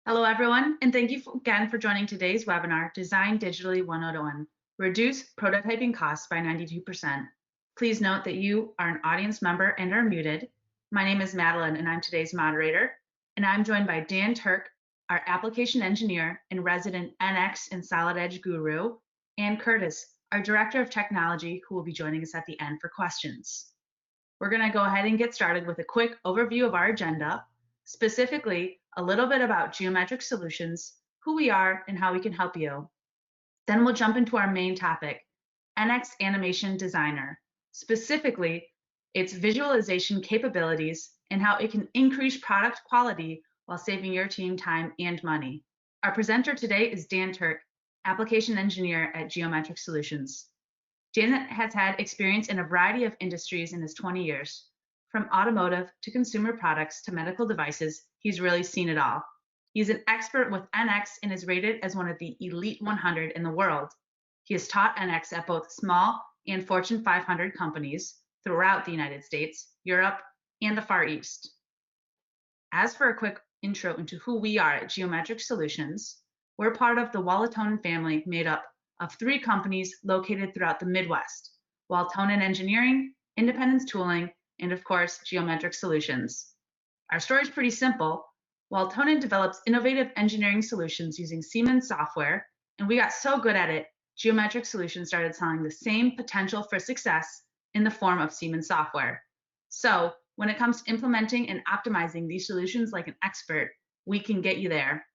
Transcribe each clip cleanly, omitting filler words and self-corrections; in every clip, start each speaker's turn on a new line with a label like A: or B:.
A: Hello, everyone, and thank you again for joining today's webinar, Design Digitally 101, Reduce Prototyping Costs by 92%. Please note that you are an audience member and are muted. My name is Madeline, and I'm today's moderator, and I'm joined by Dan Turk, our application engineer and resident NX and Solid Edge guru, and Curtis, our director of technology, who will be joining us at the end for questions. We're going to go ahead and get started with a quick overview of our agenda, specifically a little bit about Geometric Solutions, who we are, and how we can help you. Then we'll jump into our main topic, NX Animation Designer, specifically its visualization capabilities and how it can increase product quality while saving your team time and money. Our presenter today is Dan Turk, application engineer at Geometric Solutions. Dan has had experience in a variety of industries in his 20 years. From automotive to consumer products to medical devices, he's really seen it all. He's an expert with NX and is rated as one of the elite 100 in the world. He has taught NX at both small and Fortune 500 companies throughout the United States, Europe, and the Far East. As for a quick intro into who we are at Geometric Solutions, we're part of the Wallatonen family made up of 3 companies located throughout the Midwest: Wallatonen Engineering, Independence Tooling, and of course, Geometric Solutions. Our story is pretty simple. Wallatonen develops innovative engineering solutions using Siemens software, and we got so good at it, Geometric Solutions started selling the same potential for success in the form of Siemens software. So when it comes to implementing and optimizing these solutions like an expert, we can get you there.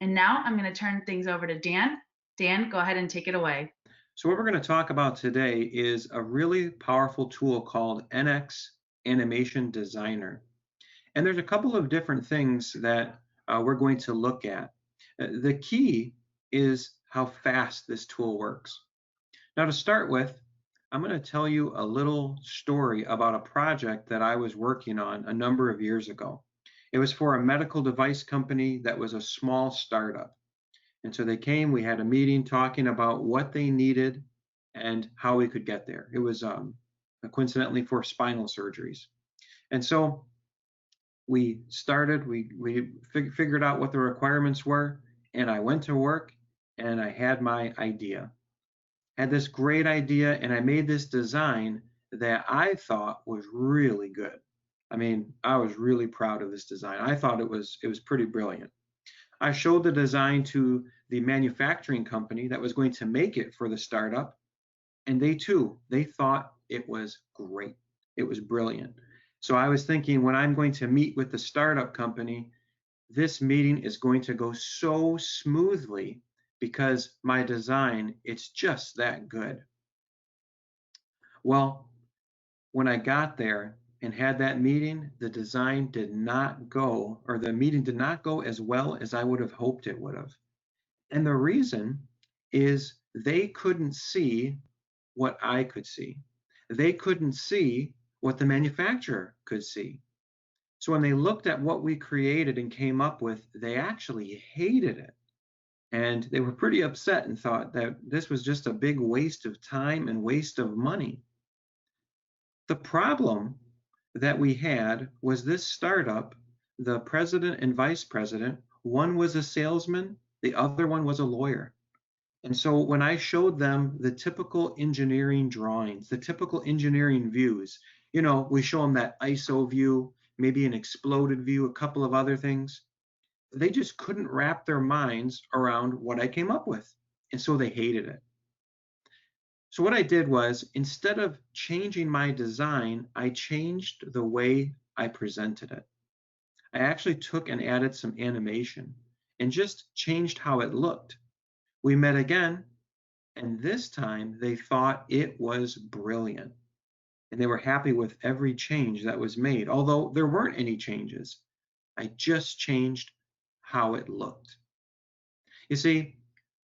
A: And now I'm going to turn things over to Dan. Dan, go ahead and take it away.
B: So what we're going to talk about today is a really powerful tool called NX Animation Designer. And there's a couple of different things that we're going to look at. The key is how fast this tool works. Now to start with, I'm going to tell you a little story about a project that I was working on a number of years ago. It was for a medical device company that was a small startup. And so they came, we had a meeting talking about what they needed and how we could get there. It was coincidentally for spinal surgeries. And so we started, we figured out what the requirements were, and I went to work and I had my idea. Had this great idea, and I made this design that I thought was really good. I mean, I was really proud of this design. I thought it was pretty brilliant. I showed the design to the manufacturing company that was going to make it for the startup, and they thought it was great. It was brilliant. So I was thinking, when I'm going to meet with the startup company, this meeting is going to go so smoothly because my design, it's just that good. Well, when I got there and had that meeting, the design did not go, or the meeting did not go as well as I would have hoped it would have. And the reason is they couldn't see what I could see. They couldn't see what the manufacturer could see. So when they looked at what we created and came up with, they actually hated it. And they were pretty upset and thought that this was just a big waste of time and waste of money. The problem that we had was this startup, the president and vice president, one was a salesman, the other one was a lawyer. And so when I showed them the typical engineering drawings, the typical engineering views, we show them that ISO view, maybe an exploded view, a couple of other things, they just couldn't wrap their minds around what I came up with. And so they hated it. So what I did was, instead of changing my design, I changed the way I presented it. I actually took and added some animation and just changed how it looked. We met again, and this time they thought it was brilliant. And they were happy with every change that was made, although there weren't any changes. I just changed how it looked. You see,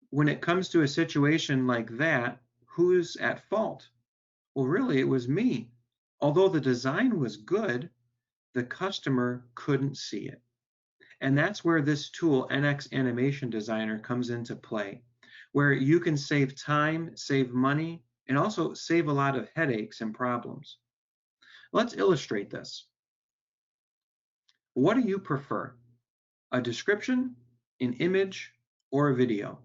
B: when it comes to a situation like that, who's at fault? Well, really, it was me. Although the design was good, the customer couldn't see it. And that's where this tool, NX Animation Designer, comes into play, where you can save time, save money, and also save a lot of headaches and problems. Let's illustrate this. What do you prefer? a description, an image, or a video.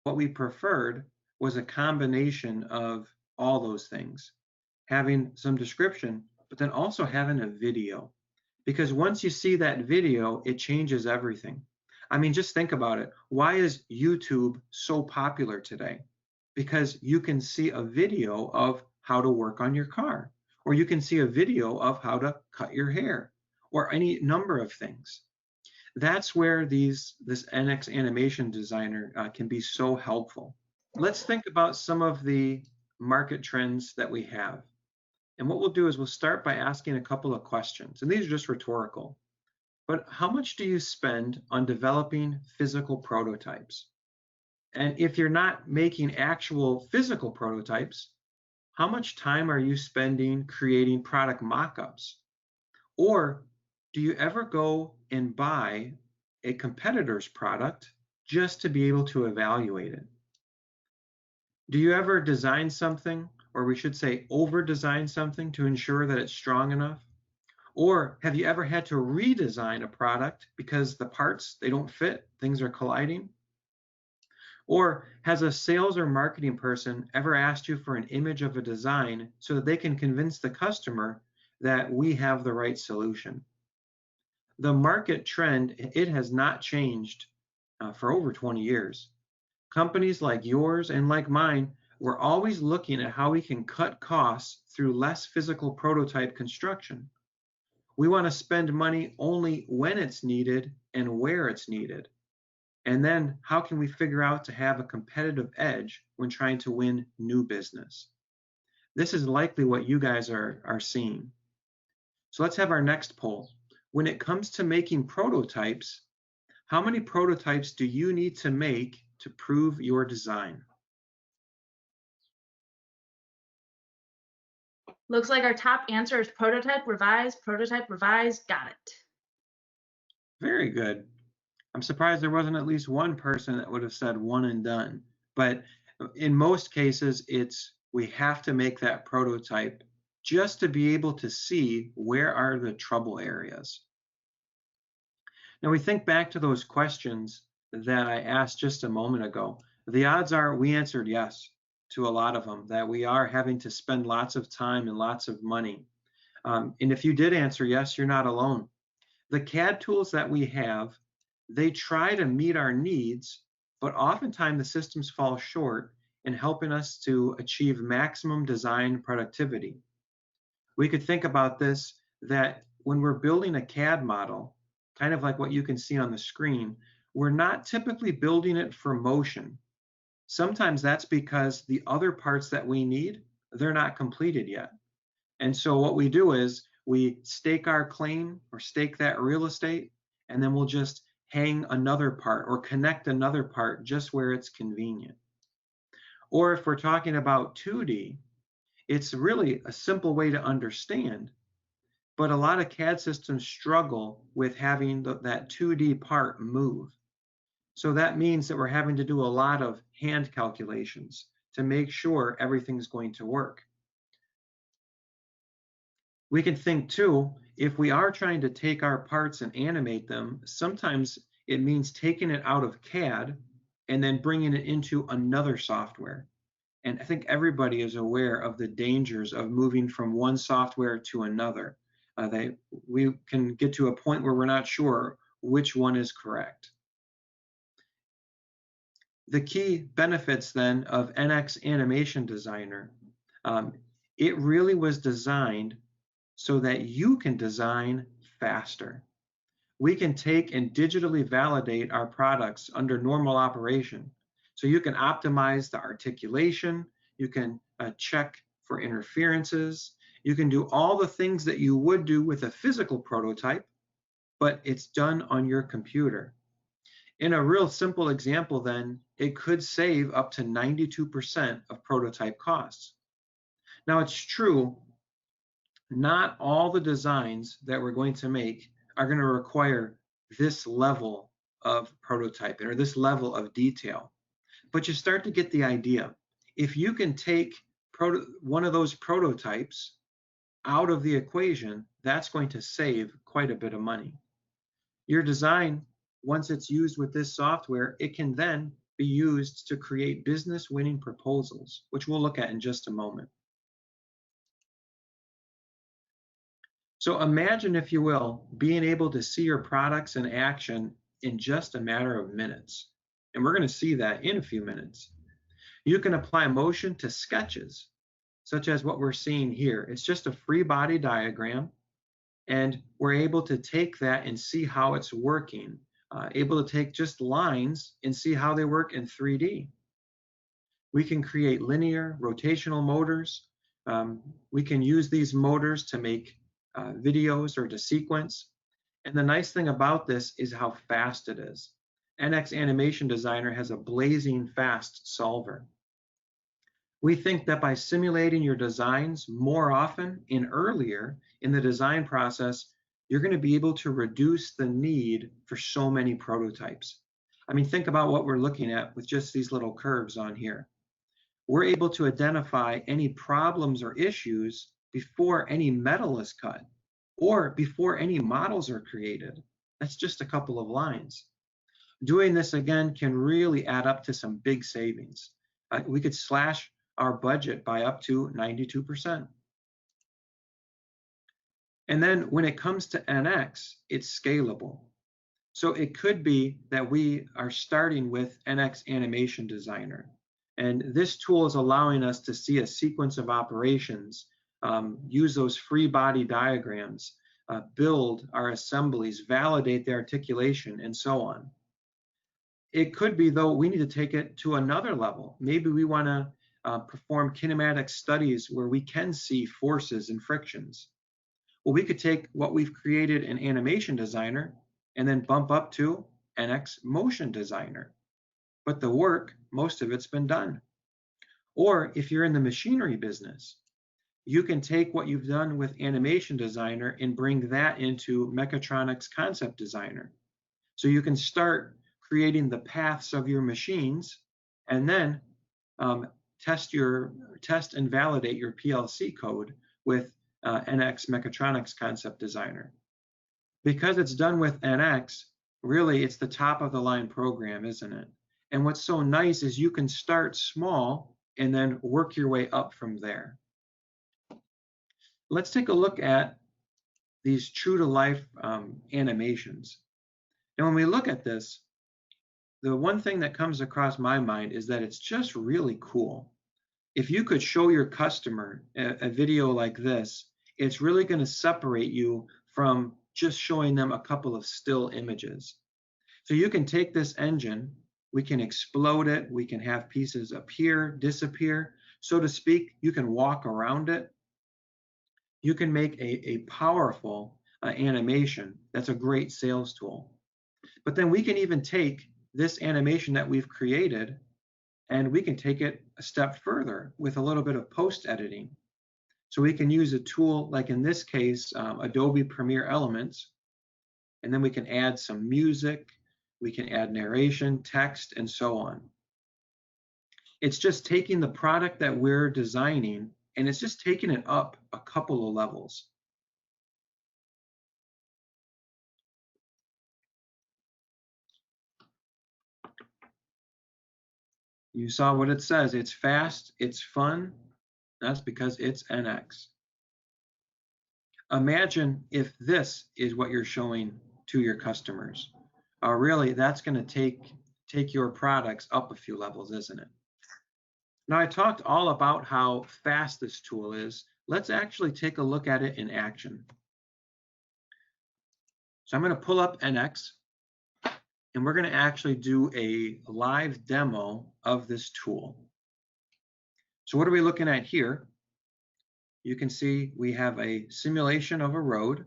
B: What we preferred was a combination of all those things, having some description, but then also having a video. Because once you see that video, it changes everything. I mean, just think about it. Why is YouTube so popular today? Because you can see a video of how to work on your car, or you can see a video of how to cut your hair, or any number of things. That's where this NX animation designer can be so helpful. Let's think about some of the market trends that we have. And what we'll do is we'll start by asking a couple of questions. And these are just rhetorical. But how much do you spend on developing physical prototypes? And if you're not making actual physical prototypes, how much time are you spending creating product mock-ups? Or do you ever go and buy a competitor's product just to be able to evaluate it? Do you ever design something, or we should say over-design something to ensure that it's strong enough? Or have you ever had to redesign a product because the parts, they don't fit, things are colliding? Or has a sales or marketing person ever asked you for an image of a design so that they can convince the customer that we have the right solution? The market trend, it has not changed for over 20 years. Companies like yours and like mine, we're always looking at how we can cut costs through less physical prototype construction. We want to spend money only when it's needed and where it's needed. And then how can we figure out to have a competitive edge when trying to win new business? This is likely what you guys are seeing. So let's have our next poll. When it comes to making prototypes, how many prototypes do you need to make to prove your design?
A: Looks like our top answer is prototype, revise, got it.
B: Very good. I'm surprised there wasn't at least one person that would have said one and done. But in most cases, it's we have to make that prototype just to be able to see where are the trouble areas. Now we think back to those questions that I asked just a moment ago. The odds are we answered yes to a lot of them, that we are having to spend lots of time and lots of money. And if you did answer yes, you're not alone. The CAD tools that we have, they try to meet our needs, but oftentimes the systems fall short in helping us to achieve maximum design productivity. We could think about this, that when we're building a CAD model, kind of like what you can see on the screen, we're not typically building it for motion. Sometimes that's because the other parts that we need, they're not completed yet. And so what we do is we stake our claim or stake that real estate, and then we'll just hang another part or connect another part just where it's convenient. Or if we're talking about 2D, it's really a simple way to understand, but a lot of CAD systems struggle with having that 2D part move. So that means that we're having to do a lot of hand calculations to make sure everything's going to work. We can think too, if we are trying to take our parts and animate them, sometimes it means taking it out of CAD and then bringing it into another software. And I think everybody is aware of the dangers of moving from one software to another. We can get to a point where we're not sure which one is correct. The key benefits then of NX Animation Designer, it really was designed so that you can design faster. We can take and digitally validate our products under normal operation. So you can optimize the articulation, you can check for interferences, you can do all the things that you would do with a physical prototype, but it's done on your computer. In a real simple example then, it could save up to 92% of prototype costs. Now it's true, not all the designs that we're going to make are going to require this level of prototyping or this level of detail. But you start to get the idea. If you can take one of those prototypes out of the equation, that's going to save quite a bit of money. Your design, once it's used with this software, it can then be used to create business winning proposals, which we'll look at in just a moment. So imagine, if you will, being able to see your products in action in just a matter of minutes. And we're going to see that in a few minutes. You can apply motion to sketches, such as what we're seeing here. It's just a free body diagram, and we're able to take that and see how it's working. Able to take just lines and see how they work in 3D. We can create linear, rotational motors. We can use these motors to make videos or to sequence. And the nice thing about this is how fast it is. NX Animation Designer has a blazing fast solver. We think that by simulating your designs more often and earlier in the design process, you're going to be able to reduce the need for so many prototypes. I mean, think about what we're looking at with just these little curves on here. We're able to identify any problems or issues before any metal is cut or before any models are created. That's just a couple of lines. Doing this again can really add up to some big savings. We could slash our budget by up to 92%. And then when it comes to NX, it's scalable. So it could be that we are starting with NX Animation Designer. And this tool is allowing us to see a sequence of operations, use those free body diagrams, build our assemblies, validate the articulation, and so on. It could be, though, we need to take it to another level. Maybe we want to perform kinematic studies where we can see forces and frictions. Well, we could take what we've created in Animation Designer and then bump up to NX Motion Designer. But the work, most of it's been done. Or if you're in the machinery business, you can take what you've done with Animation Designer and bring that into Mechatronics Concept Designer. So you can start creating the paths of your machines and then test and validate your PLC code with NX Mechatronics Concept Designer. Because it's done with NX, really it's the top of the line program, isn't it? And what's so nice is you can start small and then work your way up from there. Let's take a look at these true to life animations. And when we look at this, the one thing that comes across my mind is that it's just really cool. If you could show your customer a video like this, it's really going to separate you from just showing them a couple of still images. So you can take this engine, we can explode it, we can have pieces appear, disappear, so to speak. You can walk around it. You can make a powerful animation. That's a great sales tool. But then we can even take this animation that we've created and we can take it a step further with a little bit of post editing. So we can use a tool like, in this case, Adobe Premiere Elements, and then we can add some music, we can add narration, text, and so on. It's just taking the product that we're designing and it's just taking it up a couple of levels. You saw what it says. It's fast, it's fun. That's because it's NX. Imagine if this is what you're showing to your customers. Really, that's going to take your products up a few levels, isn't it? Now, I talked all about how fast this tool is. Let's actually take a look at it in action. So I'm going to pull up NX, and we're going to actually do a live demo of this tool. So what are we looking at here? You can see we have a simulation of a road.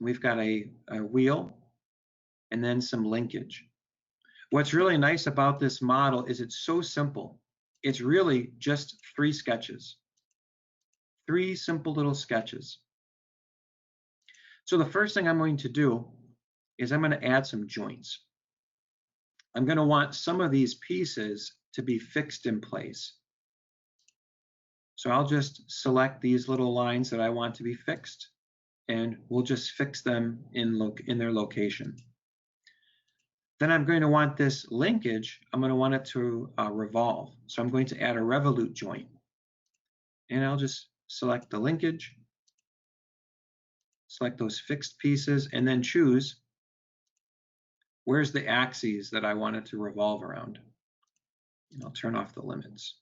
B: We've got a wheel and then some linkage. What's really nice about this model is it's so simple. It's really just 3 sketches, 3 simple little sketches. So the first thing I'm going to do is I'm going to add some joints. I'm going to want some of these pieces to be fixed in place. So I'll just select these little lines that I want to be fixed. and we'll just fix them in their location. Then I'm going to want this linkage, I'm going to want it to revolve. So I'm going to add a revolute joint. And I'll just select the linkage, select those fixed pieces, and then choose where's the axes that I want it to revolve around. And I'll turn off the limits.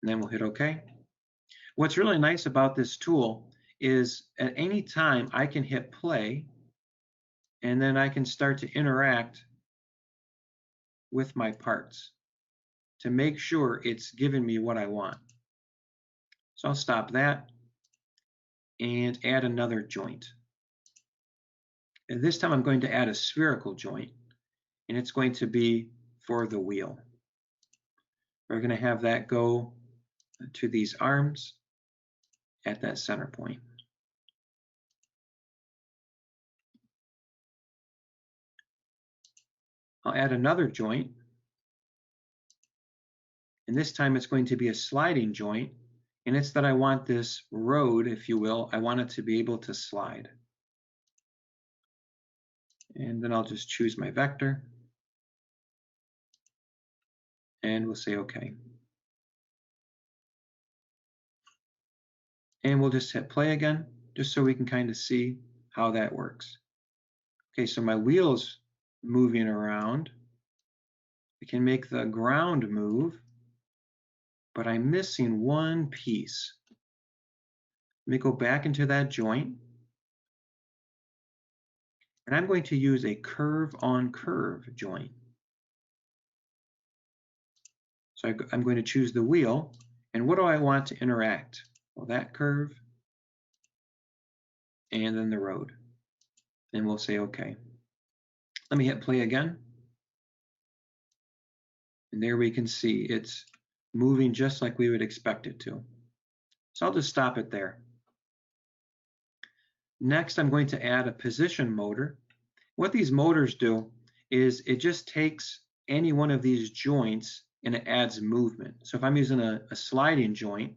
B: And then we'll hit OK. What's really nice about this tool is at any time I can hit play, and then I can start to interact with my parts to make sure it's giving me what I want. So I'll stop that and add another joint. And this time I'm going to add a spherical joint, and it's going to be for the wheel. We're going to have that go to these arms at that center point. I'll add another joint, and this time it's going to be a sliding joint, and it's that I want this road, if you will, I want it to be able to slide. And then I'll just choose my vector, and we'll say OK. And we'll just hit play again, just so we can kind of see how that works. Okay, so my wheel's moving around. I can make the ground move, but I'm missing one piece. Let me go back into that joint, and I'm going to use a curve-on-curve joint. So I'm going to choose the wheel, and what do I want to interact? Well, that curve, and then the road. And we'll say OK. Let me hit play again. And there we can see it's moving just like we would expect it to. So I'll just stop it there. Next, I'm going to add a position motor. What these motors do is it just takes any one of these joints and it adds movement. So if I'm using a sliding joint,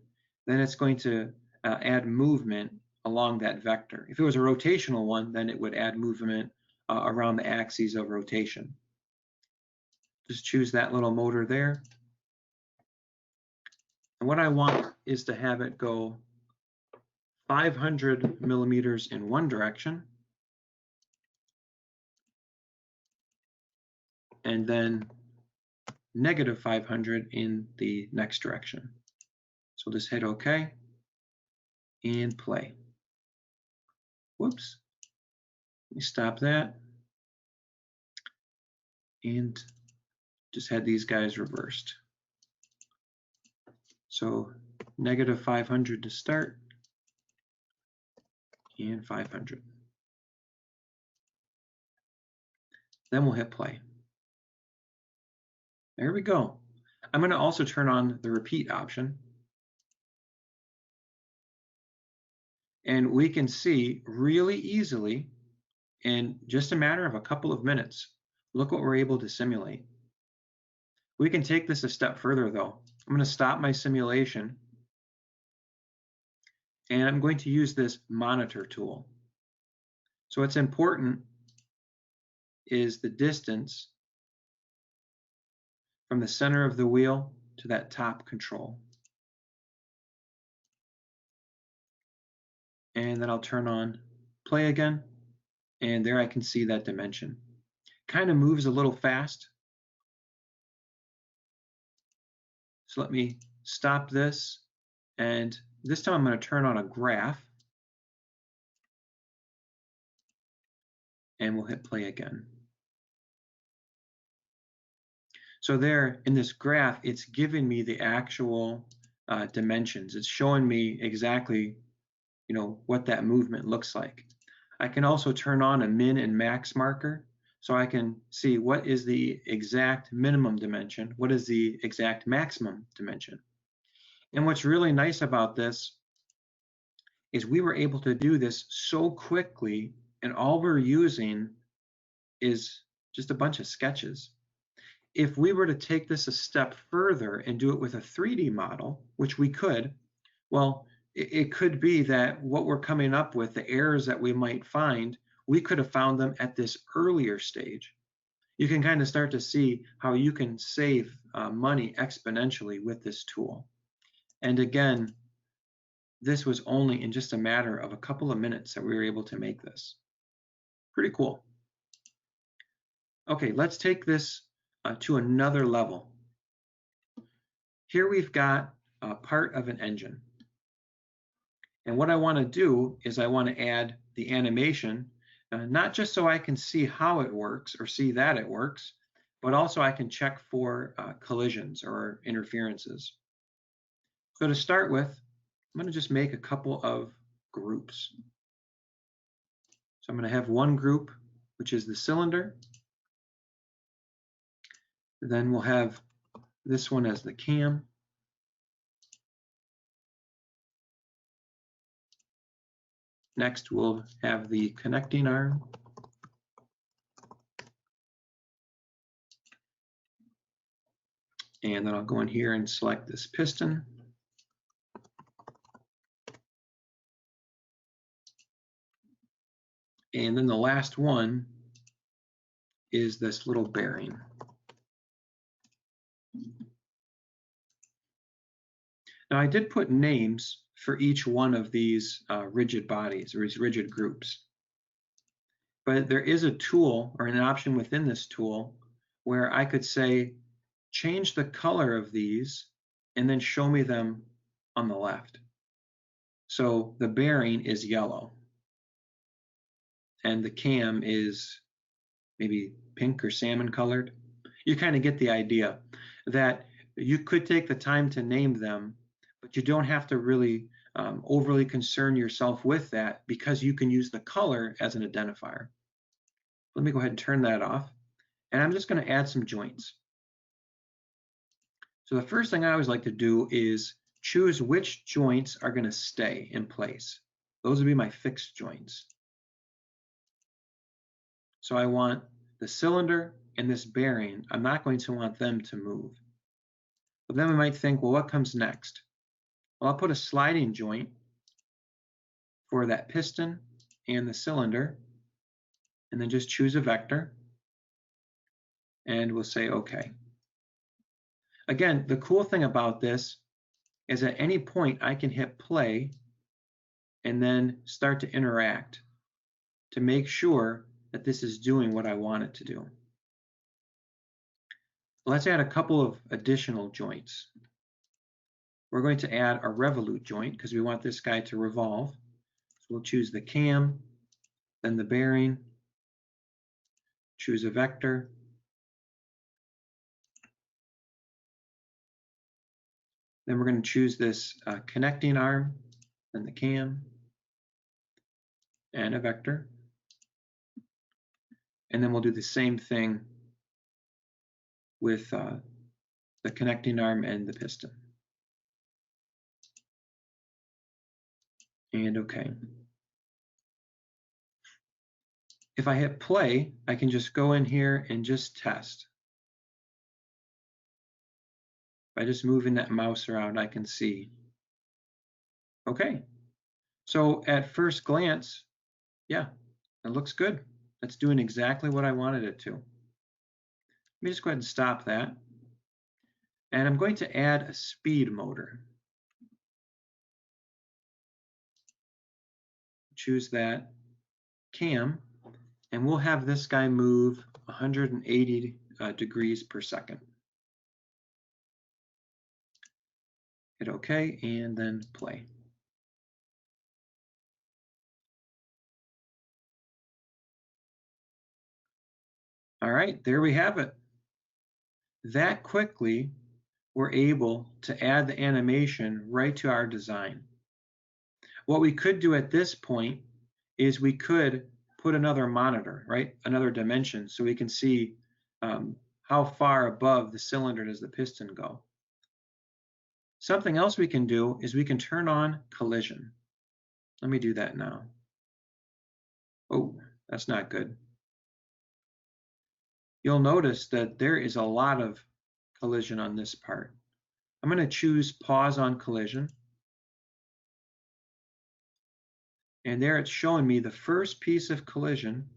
B: then it's going to add movement along that vector. If it was a rotational one, then it would add movement around the axes of rotation. Just choose that little motor there. And what I want is to have it go 500 millimeters in one direction, and then negative 500 in the next direction. So just hit OK and play. Whoops. Let me stop that and just had these guys reversed. So negative 500 to start and 500. Then we'll hit play. There we go. I'm going to also turn on the repeat option. And we can see really easily in just a matter of a couple of minutes, look what we're able to simulate. We can take this a step further though. I'm going to stop my simulation and I'm going to use this monitor tool. So what's important is the distance from the center of the wheel to that top control. And then I'll turn on play again, and there I can see that dimension. Kind of moves a little fast. So let me stop this, and this time I'm going to turn on a graph, and we'll hit play again. So there in this graph, it's giving me the actual dimensions. It's showing me exactly, what that movement looks like. I can also turn on a min and max marker, so I can see what is the exact minimum dimension, what is the exact maximum dimension. And what's really nice about this is we were able to do this so quickly, and all we're using is just a bunch of sketches. If we were to take this a step further and do it with a 3D model, which we could, well, it could be that what we're coming up with, the errors that we might find, we could have found them at this earlier stage. You can kind of start to see how you can save money exponentially with this tool. And again, this was only in just a matter of a couple of minutes that we were able to make this. Pretty cool. Okay, let's take this to another level. Here we've got a part of an engine. And what I want to do is I want to add the animation, not just so I can see how it works or see that it works, but also I can check for collisions or interferences. So to start with, I'm going to just make a couple of groups. So I'm going to have one group, which is the cylinder. Then we'll have this one as the cam. Next, we'll have the connecting arm. And then I'll go in here and select this piston. And then the last one is this little bearing. Now I did put names for each one of these rigid bodies or these rigid groups. But there is a tool or an option within this tool where I could say, change the color of these and then show me them on the left. So the bearing is yellow and the cam is maybe pink or salmon colored. You kind of get the idea that you could take the time to name them, but you don't have to really overly concern yourself with that because you can use the color as an identifier. Let me go ahead and turn that off. And I'm just going to add some joints. So the first thing I always like to do is choose which joints are going to stay in place. Those would be my fixed joints. So I want the cylinder and this bearing. I'm not going to want them to move. But then we might think, well, what comes next? Well, I'll put a sliding joint for that piston and the cylinder, and then just choose a vector, and we'll say OK. Again, the cool thing about this is at any point I can hit play and then start to interact to make sure that this is doing what I want it to do. Let's add a couple of additional joints. We're going to add a revolute joint because we want this guy to revolve. So we'll choose the cam, then the bearing, choose a vector, then we're going to choose this connecting arm, then the cam, and a vector. And then we'll do the same thing with the connecting arm and the piston. And OK. If I hit play, I can just go in here and just test. By just moving that mouse around, I can see. Okay. So at first glance, yeah, it looks good. That's doing exactly what I wanted it to. Let me just go ahead and stop that. And I'm going to add a speed motor. Choose that cam, and we'll have this guy move 180 degrees per second. Hit OK, and then play. All right, there we have it. That quickly, we're able to add the animation right to our design. What we could do at this point is we could put another monitor, right? Another dimension, so we can see how far above the cylinder does the piston go. Something else we can do is we can turn on collision. Let me do that now. Oh, that's not good. You'll notice that there is a lot of collision on this part. I'm going to choose pause on collision. And there it's showing me the first piece of collision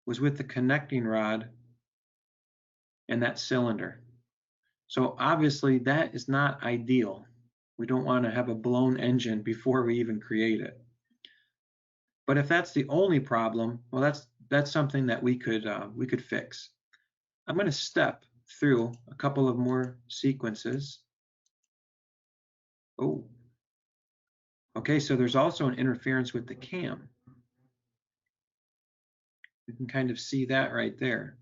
B: was with the connecting rod and that cylinder. So obviously that is not ideal. We don't want to have a blown engine before we even create it. But if that's the only problem, well, that's something that we could fix. I'm going to step through a couple of more sequences. Oh, okay, so there's also an interference with the cam. You can kind of see that right there.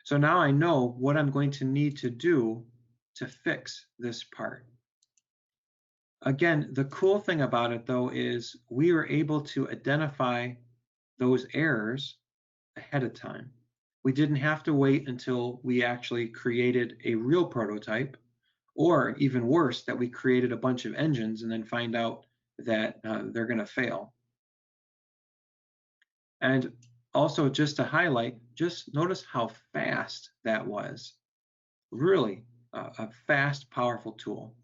B: So now I know what I'm going to need to do to fix this part. Again, the cool thing about it though is we were able to identify those errors ahead of time. We didn't have to wait until we actually created a real prototype, or even worse, that we created a bunch of engines and then find out that they're going to fail. And also, just to highlight, just notice how fast that was. Really a fast, powerful tool.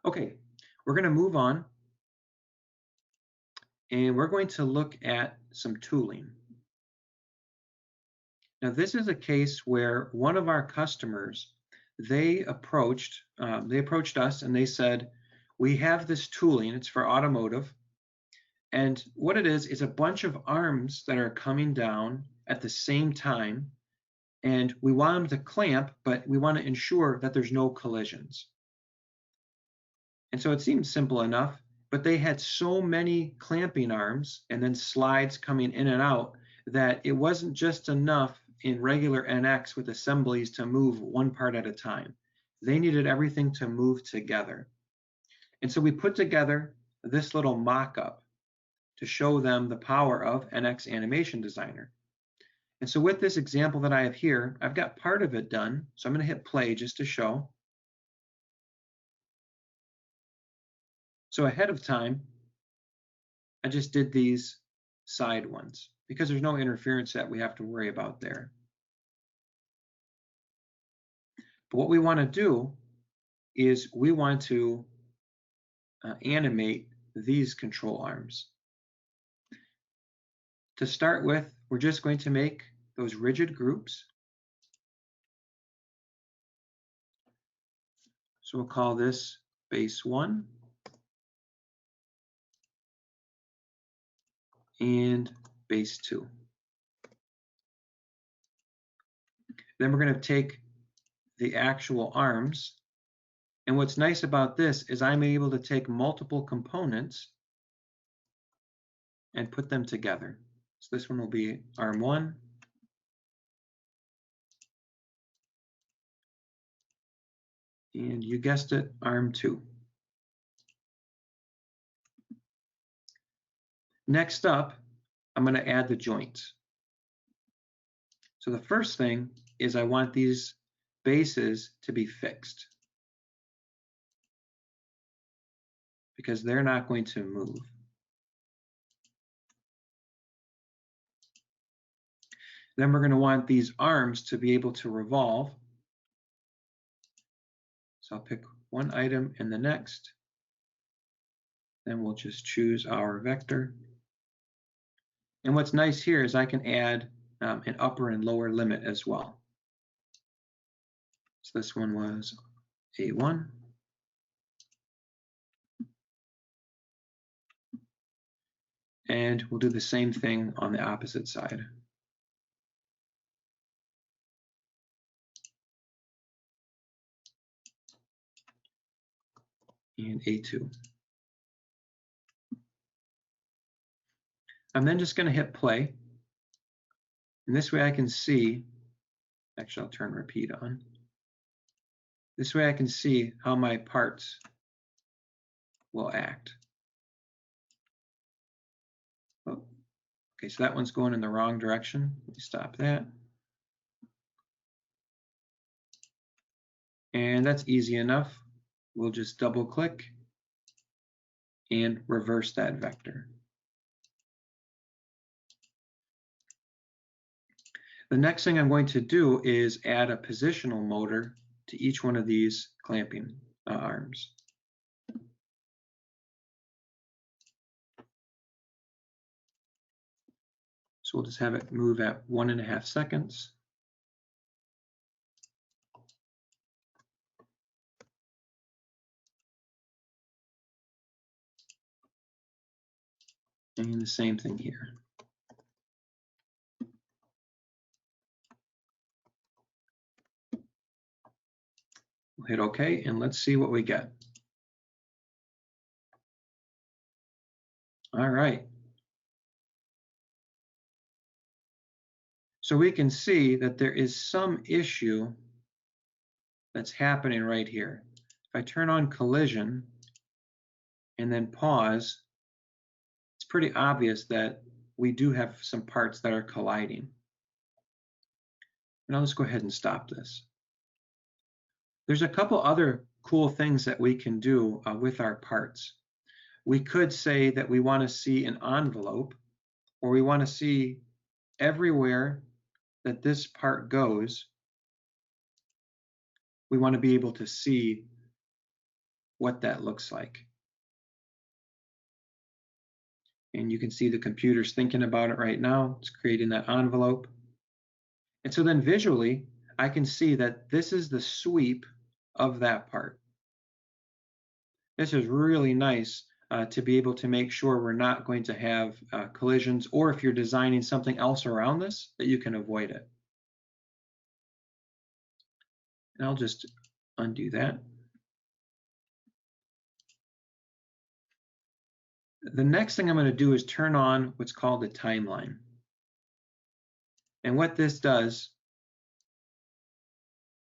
B: Okay, we're going to move on, and we're going to look at some tooling. Now, this is a case where one of our customers, they approached us and they said, we have this tooling, it's for automotive, and what it is a bunch of arms that are coming down at the same time, and we want them to clamp, but we want to ensure that there's no collisions. And so it seemed simple enough, but they had so many clamping arms and then slides coming in and out that it wasn't just enough in regular NX with assemblies to move one part at a time. They needed everything to move together. And so we put together this little mock-up to show them the power of NX Animation Designer. And so with this example that I have here, I've got part of it done. So I'm going to hit play just to show. So ahead of time, I just did these side ones because there's no interference that we have to worry about there. But what we want to do is we want to animate these control arms. To start with, we're just going to make those rigid groups. So we'll call this base 1 and base 2. Then we're going to take the actual arms. And what's nice about this is I'm able to take multiple components and put them together. So this one will be arm 1. And you guessed it, arm 2. Next up, I'm going to add the joints. So the first thing is I want these bases to be fixed because they're not going to move. Then we're going to want these arms to be able to revolve. So I'll pick one item in the next. Then we'll just choose our vector. And what's nice here is I can add an upper and lower limit as well. So this one was A1. And we'll do the same thing on the opposite side. And A2. I'm then just going to hit play. And this way I can see, actually I'll turn repeat on. This way I can see how my parts will act. Oh, okay, so that one's going in the wrong direction. Let me stop that. And that's easy enough. We'll just double click and reverse that vector. The next thing I'm going to do is add a positional motor to each one of these clamping arms. So we'll just have it move at 1.5 seconds. And the same thing here. We'll hit OK, and let's see what we get. All right. So we can see that there is some issue that's happening right here. If I turn on collision and then pause, it's pretty obvious that we do have some parts that are colliding. Now let's go ahead and stop this. There's a couple other cool things that we can do with our parts. We could say that we want to see an envelope, or we want to see everywhere that this part goes, we want to be able to see what that looks like. And you can see the computer's thinking about it right now. It's creating that envelope. And so then visually, I can see that this is the sweep of that part. This is really nice to be able to make sure we're not going to have collisions, or if you're designing something else around this, that you can avoid it. And I'll just undo that. The next thing I'm going to do is turn on what's called a timeline. And what this does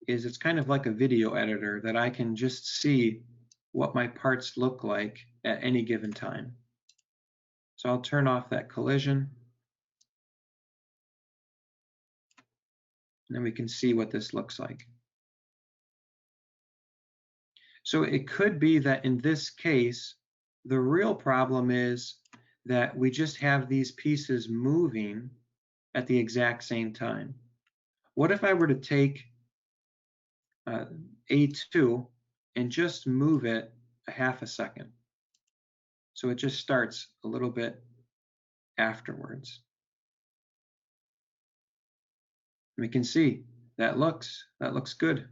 B: is it's kind of like a video editor that I can just see what my parts look like at any given time. So I'll turn off that collision. And then we can see what this looks like. So it could be that in this case, the real problem is that we just have these pieces moving at the exact same time. What if I were to take A2 and just move it a half a second? So it just starts a little bit afterwards. We can see that looks good.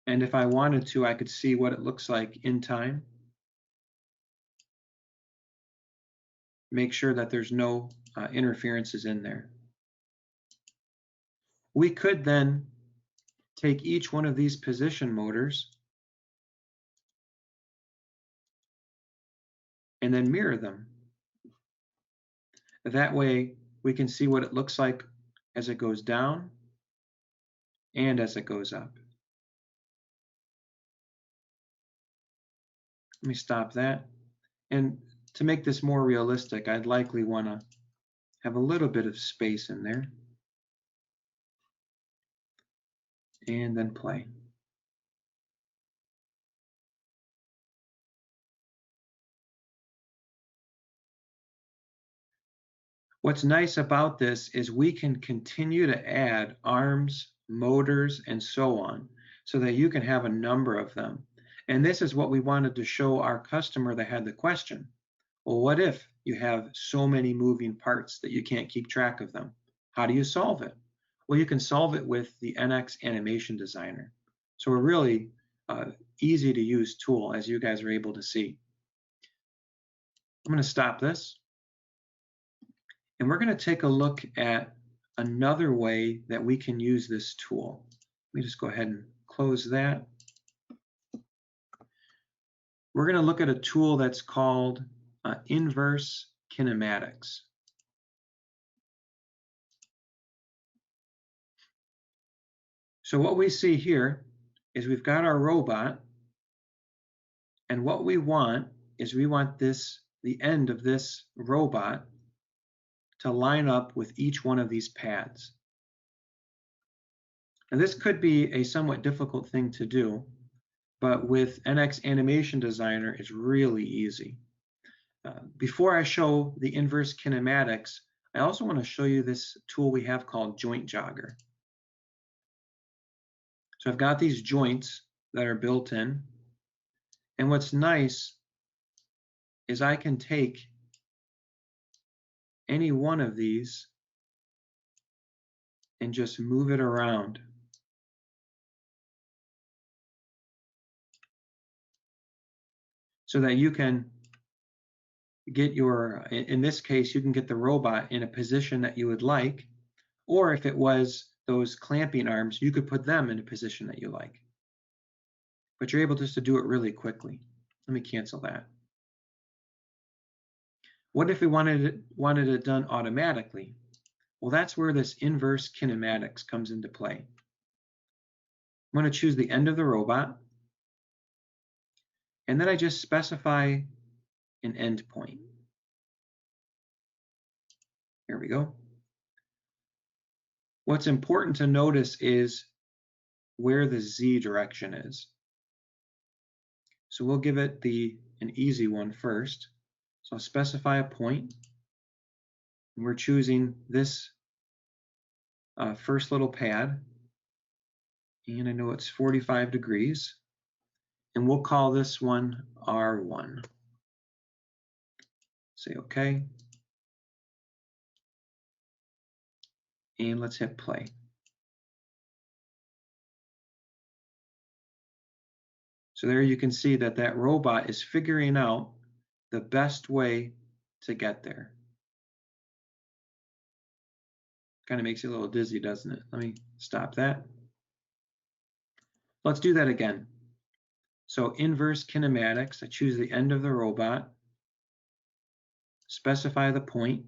B: And if I wanted to, I could see what it looks like in time. Make sure that there's no interferences in there. We could then take each one of these position motors and then mirror them. That way we can see what it looks like as it goes down and as it goes up. Let me stop that. And to make this more realistic, I'd likely want to have a little bit of space in there. And then play. What's nice about this is we can continue to add arms, motors, and so on, so that you can have a number of them. And this is what we wanted to show our customer that had the question. Well, what if you have so many moving parts that you can't keep track of them? How do you solve it? Well, you can solve it with the NX Animation Designer. So a really easy to use tool, as you guys are able to see. I'm going to stop this. And we're going to take a look at another way that we can use this tool. Let me just go ahead and close that. We're going to look at a tool that's called inverse kinematics. So what we see here is we've got our robot, and what we want is we want the end of this robot to line up with each one of these pads. And this could be a somewhat difficult thing to do, but with NX Animation Designer, it's really easy. Before I show the inverse kinematics, I also want to show you this tool we have called Joint Jogger. So I've got these joints that are built in, and what's nice is I can take any one of these and just move it around. So that you can get your, in this case, you can get the robot in a position that you would like, or if it was those clamping arms, you could put them in a position that you like. But you're able just to do it really quickly. Let me cancel that. What if we wanted it done automatically? Well, that's where this inverse kinematics comes into play. I'm going to choose the end of the robot, and then I just specify an end point. Here we go. What's important to notice is where the Z direction is. So we'll give it an easy one first. So I'll specify a point. And we're choosing this first little pad. And I know it's 45 degrees. And we'll call this one R1. Say OK. And let's hit play. So there you can see that robot is figuring out the best way to get there. Kind of makes you a little dizzy, doesn't it? Let me stop that. Let's do that again. So inverse kinematics, I choose the end of the robot, specify the point,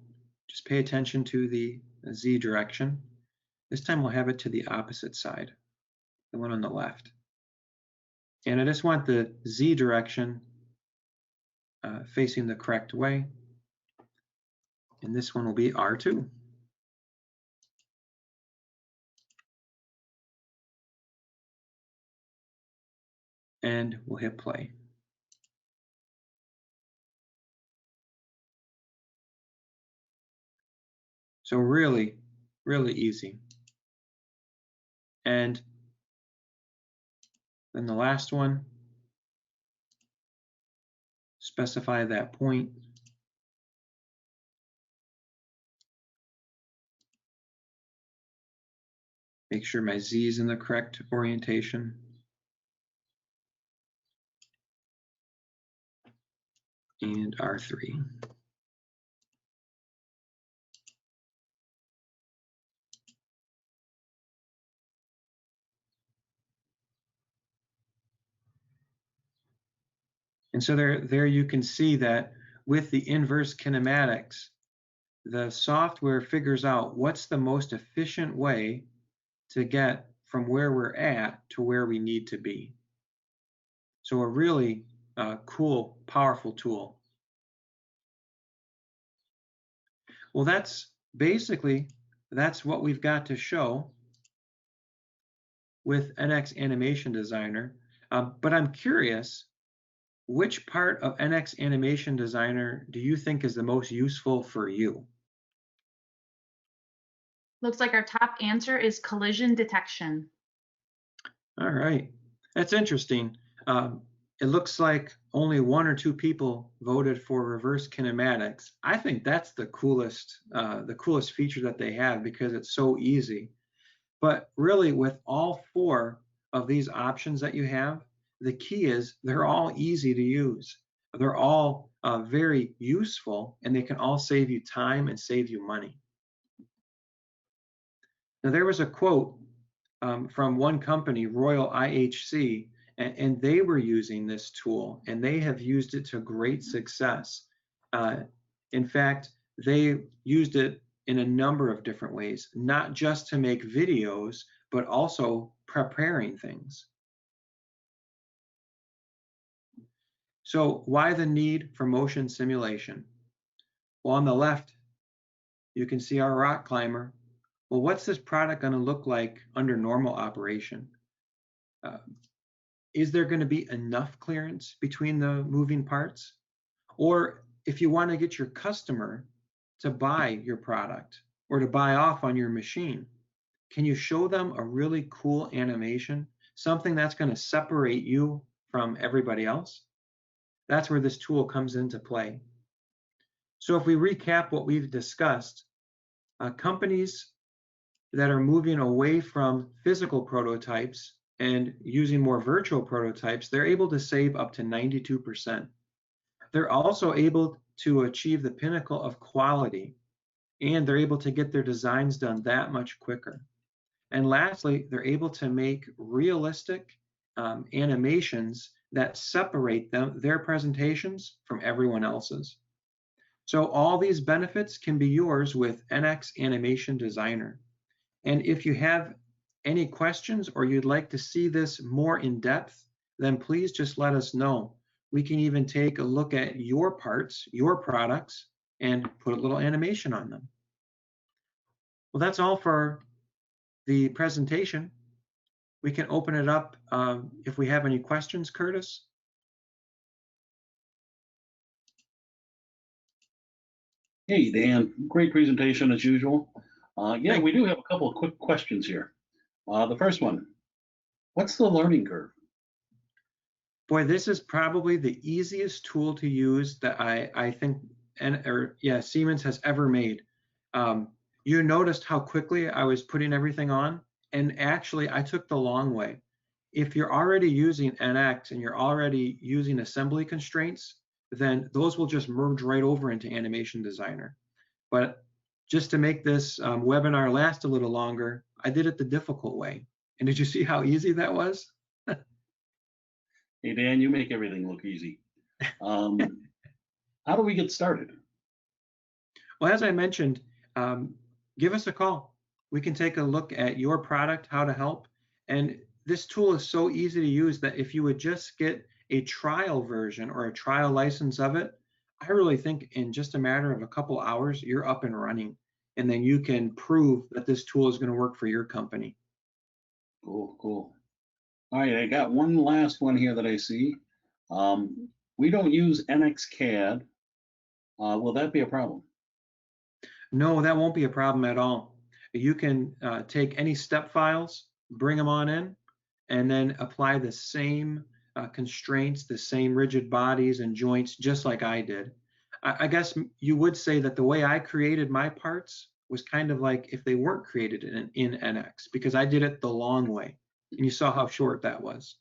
B: just pay attention to the Z direction. This time we'll have it to the opposite side, the one on the left. And I just want the Z direction facing the correct way. And this one will be R2. And we'll hit play. So really, really easy. And then the last one, specify that point. Make sure my Z is in the correct orientation. And R3. And so there you can see that with the inverse kinematics, the software figures out what's the most efficient way to get from where we're at to where we need to be. So a really cool, powerful tool. Well, that's what we've got to show with NX Animation Designer. But I'm curious, which part of NX Animation Designer do you think is the most useful for you?
A: Looks like our top answer is collision detection.
B: All right, that's interesting. It looks like only 1 or 2 people voted for reverse kinematics. I think that's the coolest feature that they have because it's so easy. But really, with all 4 of these options that you have, the key is they're all easy to use. They're all very useful, and they can all save you time and save you money. Now, there was a quote from one company, Royal IHC, and they were using this tool, and they have used it to great success. In fact, they used it in a number of different ways, not just to make videos, but also preparing things. So why the need for motion simulation? Well, on the left, you can see our rock climber. Well, what's this product going to look like under normal operation? Is there going to be enough clearance between the moving parts? Or if you want to get your customer to buy your product or to buy off on your machine, can you show them a really cool animation, something that's going to separate you from everybody else? That's where this tool comes into play. So if we recap what we've discussed, companies that are moving away from physical prototypes and using more virtual prototypes, they're able to save up to 92%. They're also able to achieve the pinnacle of quality, and they're able to get their designs done that much quicker. And lastly, they're able to make realistic animations that separate their presentations from everyone else's. So all these benefits can be yours with NX Animation Designer. And if you have any questions or you'd like to see this more in depth, then please just let us know. We can even take a look at your parts, your products, and put a little animation on them. Well, that's all for the presentation. We can open it up if we have any questions, Curtis.
C: Hey, Dan, great presentation as usual. Yeah, we
B: you.
C: do have a couple of quick questions here. The first one, what's the learning curve?
B: Boy, this is probably the easiest tool to use that I think Siemens has ever made. You noticed how quickly I was putting everything on, and actually I took the long way. If you're already using NX and you're already using assembly constraints, then those will just merge right over into Animation Designer. But just to make this webinar last a little longer, I did it the difficult way. And did you see how easy that was?
C: Hey, Dan, you make everything look easy. How do we get started?
B: Well, as I mentioned, give us a call. We can take a look at your product, how to help. And this tool is so easy to use that if you would just get a trial version or a trial license of it, I really think in just a matter of a couple hours, you're up and running. And then you can prove that this tool is going to work for your company.
C: Cool, cool. All right, I got one last one here that I see. We don't use NXCAD. Will that be a problem?
B: No, that won't be a problem at all. You can take any step files, bring them on in, and then apply the same constraints, the same rigid bodies and joints, just like I did. I guess you would say that the way I created my parts was kind of like if they weren't created in NX, because I did it the long way. And you saw how short that was.